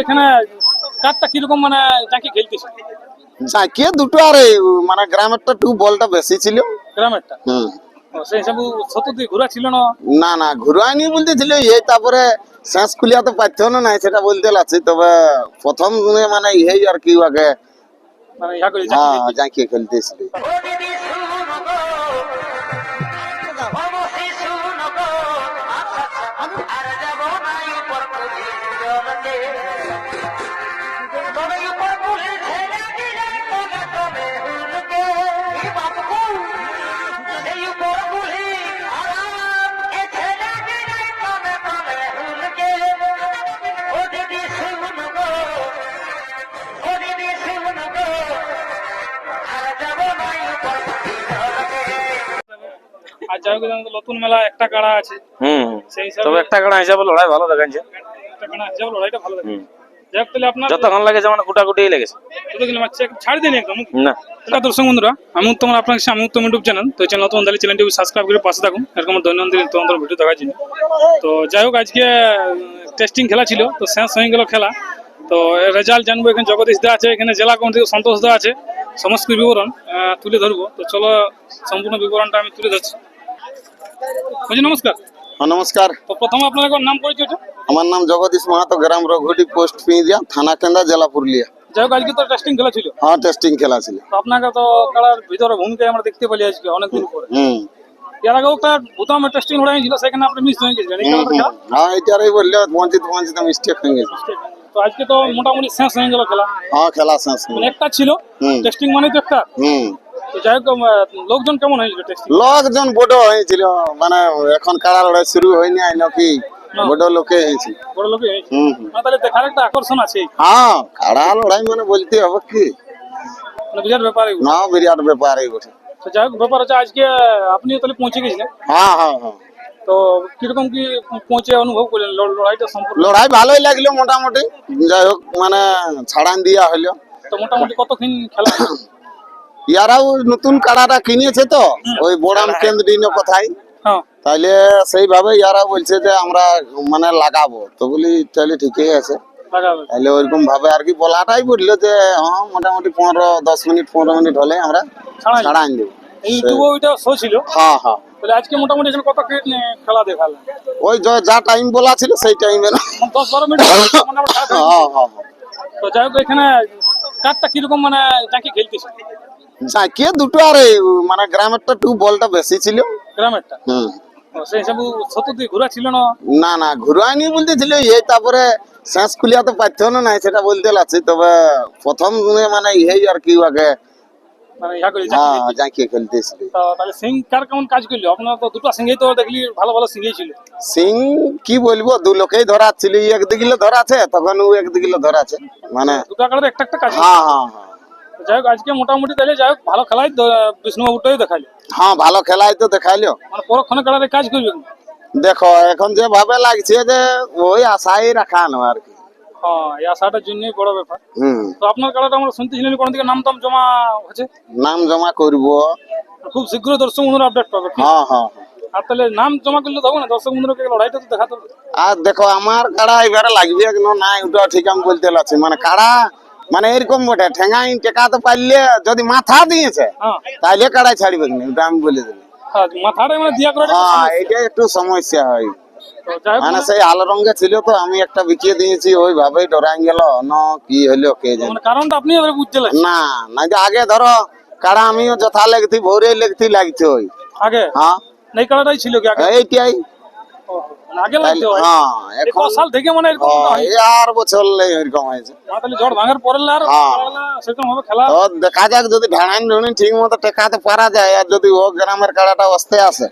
এখানে কাঠটা কিরকম মানে জাঁকি খেলতেছে? জাঁকিয়ে দুটো আর মানে গ্রামেরটা একটু বলটা বেশি ছিল। গ্রামেরটা সেই হিসাবে সত্য দিয়ে ঘোরা ছিল না? না না ঘুরায়নি বলতেছিল এই তারপরে শেষ খুলিয়া তো পাইতো না নাই সেটা বলতে লাগছি, তবে প্রথম মানে এই আর কি আগে মানে ইয়া করে জাঁকিয়ে খেলতেছিল। আর যাই হোক নতুন মেলা একটা কাড়া আছে, সেই হিসাবে তবে একটা কাড়া হিসাবে লড়াই ভালো দেখাচ্ছে। একটা কাড়া হিসাবে লড়াইটা ভালো লাগে। যাই হোক তাহলে আপনার যতক্ষণ লাগেছে মানে কুটাকুটি লেগেছে, ছাড় দিন একদম না। দর্শক বন্ধুরা, আমি উত্তম, আপনার কাছে আমি উত্তম ইউটিউব চ্যানেল, তো চ্যানেল নতুন তাহলে চ্যানেলটি সাবস্ক্রাইব করে পাশে থাকুন এরকম দৈনন্দিন তোমাদের ভিডিও দেখার জন্য। তো যাই হোক আজকে টেস্টিং খেলা ছিল, তো শেষ হয়ে গেল খেলা, তো রেজাল্ট জানবো। এখানে জগদীশ দা আছে, এখানে জেলা কমিটি সন্তোষ দা আছে, সমস্ত বিবরণ তুলে ধরবো। তো চলো সম্পূর্ণ বিবরণটা আমি তুলে ধরছি। বলছি নমস্কার। নমস্কার। তো প্রথমে আপনার একবার নাম পরিচয়টা? আমার নাম জগদীশ মাহাতো, গ্রাম রঘুটি, পোস্ট পিঁড়িয়া, থানা কেন্দ্রা, জেলা পুরুলিয়া। যাই হোক আজকে তো টেস্টিং খেলা ছিল। হ্যাঁ টেস্টিং খেলা ছিল। তো আপনাকে তো খেলার ভিতরে ভূমিকায় আমরা দেখতে পেলি আজকে অনেকদিন পরে। এর আগেও একটা ভুতামের টেস্টিং লড়াই ছিল, সেখানে আপনি মিস হয়ে গেছিলেন। হ্যাঁ এটারই বললে পঞ্চিত মিস্টেক হয়ে গেছে। তো আজকে তো মোটামুটি শেষ হয়ে গেল খেলা। হ্যাঁ খেলা শেষ মানে একটা ছিল টেস্টিং, মানে তো একটা। তো যাই হোক লোকজন কেমন হয়েছিল টেস্টিং? লোকজন বড় হয়েছিল, মানে এখন কাড়া লড়াই শুরু হয়নি নাকি বড় লোকে হয়েছে। বড় লোকে হয়েছে, তাহলে দেখার একটা আকর্ষণ আছে। হ্যাঁ কাড়া লড়াই মানে বলতে হবে কি, মানে বিরাট ব্যাপার। না বিরাট ব্যাপার এই বটে। তো যাই হোক ব্যাপার হচ্ছে আজকে আপনিও তাহলে পৌঁছে গেছিলেন। হ্যাঁ হ্যাঁ হ্যাঁ। তো কিরকম কি পৌঁছে অনুভব করলেন লড়াইটা সম্পর্কে? লড়াই ভালোই লাগলো মোটামুটি, যাই হোক মানে ছাড়ান দিয়া হইলো। তো মোটামুটি কতক্ষণ খেলা? ইয়ারাও নতুন কাড়াটা কিনেছে তো ওই বোড়াম কেন্দ্রীয় কোথায়, তাইলে সেইভাবে ইয়ারা বলছে যে আমরা মানে লাগাবো, তো বলি তাহলে ঠিকই আছে তাহলে ওইরকম ভাবে আর কি বলাটাই বললো যে হ্যাঁ মোটামুটি 15 মিনিট হলে আমরা ছাড়াই দেবো। ইউটিউবে ওইটা শো ছিল। হ্যাঁ হ্যাঁ। তাহলে আজকে মোটামুটি এখানে কত খেলা দেখালেন? ওই যা টাইম বলা ছিল সেই টাইমে 10-12 মিনিট। হ্যাঁ হ্যাঁ। তো যাই হোক এখানে কাঠটা কিরকম মানে জাঁকি খেলতেছে? জাঁকিয়ে দুটো আর মানে গ্রামেরটা একটু বলটা বেশি ছিল। গ্রামেরটা সেই হিসাবে সত্য দিয়ে ঘোরা ছিল না? না না ঘুরায়নি বলতেছিল এই তারপরে শেষ খুলিয়া তো পাইতো না নাই সেটা বলতে লাগছি, তবে প্রথম মানে এই আর কি আগে মানে ইয়া করে জাঁকিয়ে খেলতেছিল। তাহলে সিং কার কেমন কাজ করলো? আপনার তো দুটো সিংই তো দেখলি ভালো ভালো সিংই ছিল। সিং কি বলবো, দু লোকেই ধরা ছিল, একদিকে ধরা আছে তখন ও একদিকে ধরা আছে, মানে দুটো কাটার একটা কাজ। হ্যাঁ হ্যাঁ হ্যাঁ। যাই হোক আজকে মোটামুটি তাহলে যাই হোক ভালো খেলাই বিষ্ণুবাবুটাই দেখাইলো। হ্যাঁ ভালো খেলাই তো দেখাইলো, মানে পরক্ষণে কাটারে কাজ করবে। দেখো এখন যে ভাবে লাগছে যে ওই আশাই রাখানো আর কি। হ্যাঁ এই আশাটার জন্যই বড় ব্যাপার। তো আপনার কাটাটা আমরা শুনতেছিলেন কোন দিকে নাম টাম জমা হচ্ছে? নাম জমা করবো খুব শীঘ্র, দর্শক বন্ধুরা আপডেট পাবে। হ্যাঁ হ্যাঁ। আর তাহলে নাম জমা করলে তখন না দর্শক বন্ধুকে লড়াইটা তো দেখাতে হবে। আর দেখো আমার কাড়া এবারে লাগবে না ওটা ঠিক আমি বলতে লাগছি, মানে কাড়া মানে এরকম বটে ঠেঙাই টেকাতে পারলে যদি মাথা দিয়েছে তাহলে কাড়াই ছাড়বে না, ওটা আমি বলে দেবো। মাথাটা মানে দিয়া করে এটা একটু সমস্যা হয়, মানে সেই আলো রঙে ছিল তো আমি একটা বিকিয়ে দিয়েছি ওইভাবেই ডরাই গেল না কি হলো কে জানে। কারণটা আপনি বুঝতে লাগছে না না যে আগে ধরো কাড়া আমিও যথা লেগতি ভোরে লেগতি লাগছে ওই আগে। হ্যাঁ এই কাড়াটাই ছিল কি আগে? এইটাই আগে লাগছে। হ্যাঁ এখন সাল থেকে মানে এরকম আর বছর এরকম হয়েছে। তাহলে ঝড় ভাঙার পরে আর সেরকম ভাবে খেলা দেখা যাক যদি ঢাড়ান ঢুড়ি ঠিক মতো টেকাতে পারা যায়, আর যদি ও গ্রামের কাড়াটা অস্তে আসে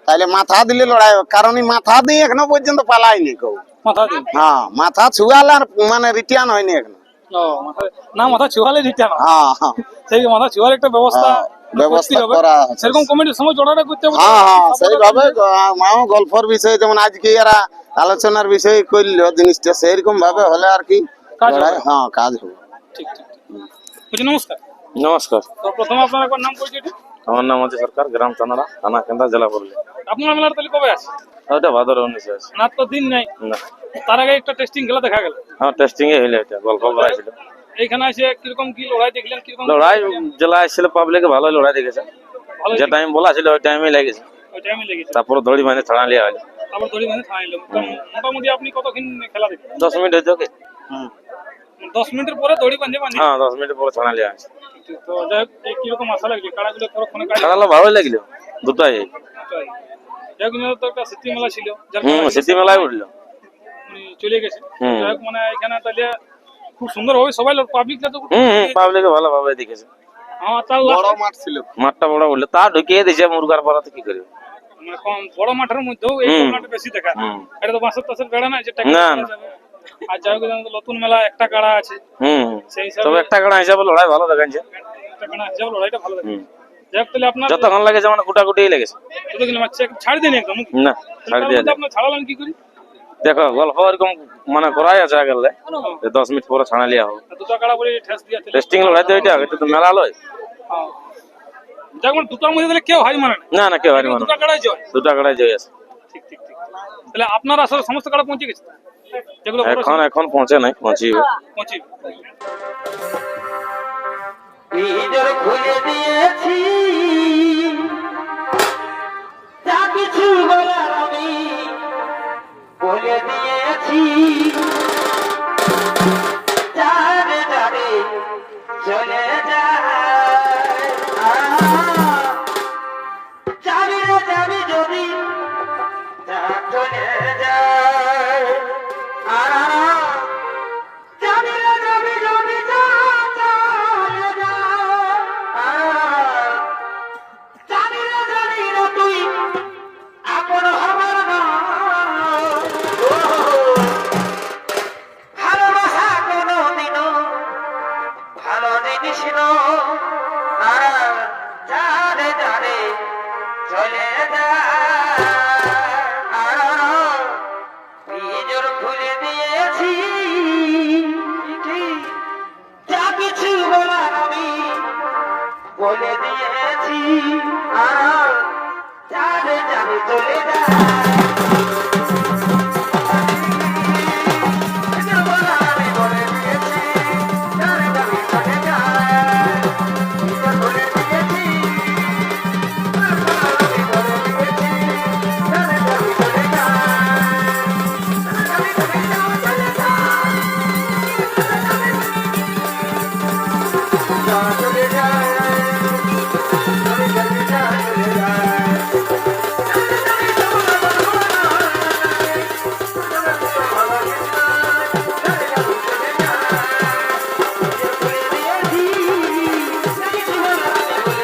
তাহলে মাথা দিলে লড়াই, কারণ মাথা দিয়ে এখনো পর্যন্ত পালাইনি কেউ। মাথা দিয়ে হ্যাঁ মাথা ছুয়ালে আর মানে রিটার্ন হয়নি এখনো। না মাথা ছুয়ালে রিটার্ন। হ্যাঁ হ্যাঁ সেই মাথা ছুয়ার একটা ব্যবস্থা করা সেরকম কমিটির সময় জোড়াটা করতে হবে। হ্যাঁ হ্যাঁ সেইভাবে গল্পের বিষয়ে যেমন আজকে এরা আলোচনার বিষয় করলো জিনিসটা সেরকম ভাবে হলে আর কি হ্যাঁ কাজ হবে। ঠিক ঠিক। নমস্কার। নমস্কার। তো প্রথমে আপনার একবার নাম পরিচয়? আমার নাম আছে সরকার, গ্রাম চানাড়া, থানা কেন্দ্রা, জেলা পুরুলিয়া। আপনার মেলাটা তাহলে কবে আছে? ওটা ভাদর 19 আছে। না তো দিন নাই, না, তার আগে একটা টেস্টিং খেলা দেখা গেল। আমার টেস্টিং এ হইলে এটা গল্প লড়াই ছিল। এইখানে এসে কিরকম কি লড়াই দেখলেন? কিরকম লড়াই জেলা আসছিল, পাবলিকে ভালো লড়াই দেখেছে। ভালো যে টাইম বলা ছিল ওই টাইমে লেগেছে। ওই টাইমে লেগেছে। তারপর দড়ি মানে ছাড়া লিয়া হলো। তারপর দড়ি মানে থামাইলো। মোটামুটি আপনি কতক্ষণ খেলা দেখলেন? 10 মিনিট হইতো কি? 10 মিনিটের পরে দড়ি বাঁধে বাঁধে। হ্যাঁ, 10 মিনিট পরে ছাড়া লিয়া আছে। তো যাই হোক, এই কিরকম আশা লাগছে কাড়াগুলো পরক্ষণে কাড়া? ছাড়ালো ভালোই লাগলো, দুটাই। যাই হোক, মেলা তো একটা স্মৃতি মেলা ছিল, যার স্মৃতি মেলায় উঠলো। চলে গেছে। হুম। যাই হোক, মানে এখানে তাহলে খুব সুন্দর হবে, সবাই পাবলিকটা তো পাবলিকে ভালোভাবে দেখেছে। হ্যাঁ, তার বড় মাঠ ছিল। মাঠটা বড় বললে তা ঢুকিয়ে দিয়েছে মুরগার পাড়াতে, কি করবে? মানে কম বড় মাঠের মধ্যেও এই প্রবলেমটা বেশি দেখা যায়। হুম। এটা তো বাঁশের টাসের বেড়া না যে টাকা না, করা যাবে। আর যাই হোক, নতুন মেলা একটা কাড়া আছে, হুম। সেই হিসাবে তবে একটা কাড়া হিসাবে লড়াই ভালো দেখাচ্ছে। একটা কাড়া হিসাবে লড়াইটা ভালো লাগে। হুম। যাই হোক, তাহলে আপনার যতক্ষণ লাগে যেমন কুটাকুটি লেগেছে। কতদিন বাচ্চা ছাড় দিন একদম? না, ছাড় দিয়ে দেয়। আপনার ছাড়ালেন কি করি? দেখো গল্প এরকম মানে করাই আছে গেলে 10 মিনিট পরে ছাড়া লিয়া হবে। দুটো কাড়া বলে ঠেস দিয়ে টেস্টিং লড়াই তো এটা তো মেলা লয়। যাই হোক, দুটোর মধ্যে তাহলে কেউ হাই মানে না। না, কেউ হারি মানে দুটো কাড়াই জয়। দুটা কাড়াই জয় আছে। ঠিক ঠিক ঠিক। তাহলে আপনার আসলে সমস্ত কাড়া পৌঁছে গেছে? যেগুলো বড় এখন পৌঁছে নাই, পৌঁছিবে। পৌঁছে। নিজের খুলে দিয়েছি যা কিছু বলার আমি বলে দিয়েছি, যারে যারে চলে যায় যাবি রে যাবি যদি যা চলে যায় যাবি রে যাবি যদি যা চলে যায় জানি রে তুই আপন হবার না ভালোবাসা কোনো দিনও ভালো জিনিস যারে যারে চলে যায় নিজের খুলে দিয়েছি যা কিছু বলার আমি বলে দিয়েছি যারে যারে চলে যায়।